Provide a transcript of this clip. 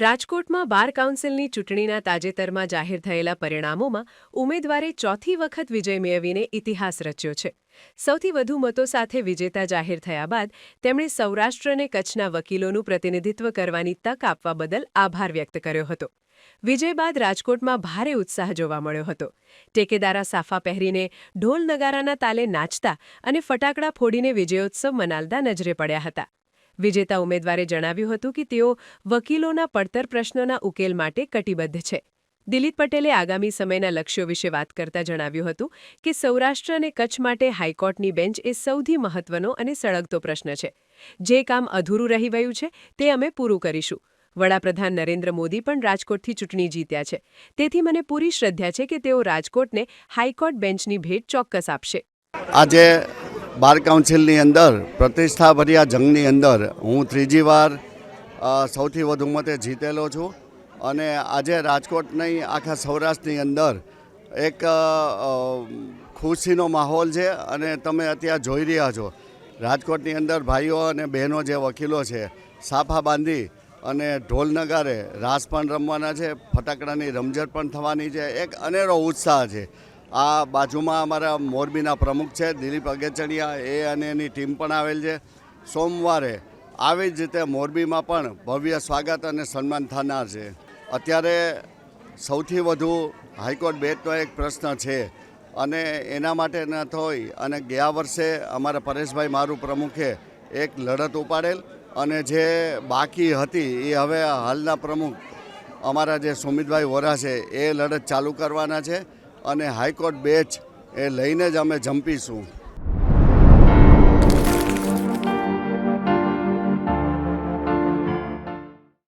રાજકોટમાં બાર કાઉન્સિલની ચૂંટણીના તાજેતરમાં જાહેર થયેલા પરિણામોમાં ઉમેદવારે ચોથી વખત વિજય મેળવીને ઇતિહાસ રચ્યો છે. સૌથી વધુ મતો સાથે વિજેતા જાહેર થયા બાદ તેમણે સૌરાષ્ટ્ર અને કચ્છના વકીલોનું પ્રતિનિધિત્વ કરવાની તક આપવા બદલ આભાર વ્યક્ત કર્યો હતો. વિજય બાદ રાજકોટમાં ભારે ઉત્સાહ જોવા મળ્યો હતો. ટેકેદારા સાફા પહેરીને ઢોલ નગારાના તાલે નાચતા અને ફટાકડા ફોડીને વિજયોત્સવ મનાવતા નજરે પડ્યા હતા. વિજેતા ઉમેદવારે જણાવ્યું હતું કે તેઓ વકીલોના પડતર પ્રશ્નોના ઉકેલ માટે કટિબદ્ધ છે. દિલીપ પટેલે આગામી સમયના લક્ષ્યો વિશે વાત કરતા જણાવ્યું હતું કે સૌરાષ્ટ્ર અને કચ્છ માટે હાઈકોર્ટની બેન્ચ એ સૌથી મહત્વનો અને સળગતો પ્રશ્ન છે. જે કામ અધૂરું રહી ગયું છે તે અમે પૂરું કરીશું. વડાપ્રધાન નરેન્દ્ર મોદી પણ રાજકોટથી ચૂંટણી જીત્યા છે. તેથી મને પૂરી શ્રદ્ધા છે કે તેઓ રાજકોટને હાઈકોર્ટ બેન્ચની ભેટ ચોક્કસ આપશે. આજે બાર કાઉન્સિલની અંદર પ્રતિષ્ઠાભર્યા જંગની અંદર હું ત્રીજી વાર સૌથી વધુ મતે જીતેલો છું અને આજે રાજકોટ નહીં આખા સૌરાષ્ટ્રની અંદર એક ખુશીનો માહોલ છે. અને તમે અત્યારે જોઈ રહ્યા છો રાજકોટની અંદર ભાઈઓ અને બહેનો જે વકીલો છે સાફા બાંધી અને ઢોલ નગારે રાસ પણ રમવાના છે, ફટાકડાની રમઝટ પણ થવાની છે. એક અનેરો ઉત્સાહ છે. આ બાજુમાં અમારા મોરબીના પ્રમુખ છે દિલીપ અગેચણિયા, એ અને એની ટીમ પણ આવેલ છે. સોમવારે આવી જ રીતે મોરબીમાં પણ ભવ્ય સ્વાગત અને સન્માન થનાર છે. અત્યારે સૌથી વધુ હાઈકોર્ટ બેન્ચનો એક પ્રશ્ન છે અને એના માટે ન થઈ અને ગયા વર્ષે અમારા પરેશભાઈ મારું પ્રમુખે એક લડત ઉપાડેલ અને જે બાકી હતી એ હવે હાલના પ્રમુખ અમારા જે સુમિતભાઈ વોરા છે એ લડત ચાલુ કરવાના છે અને હાઈકોર્ટ બેન્ચ એ લઈને જ અમે જંપીશું.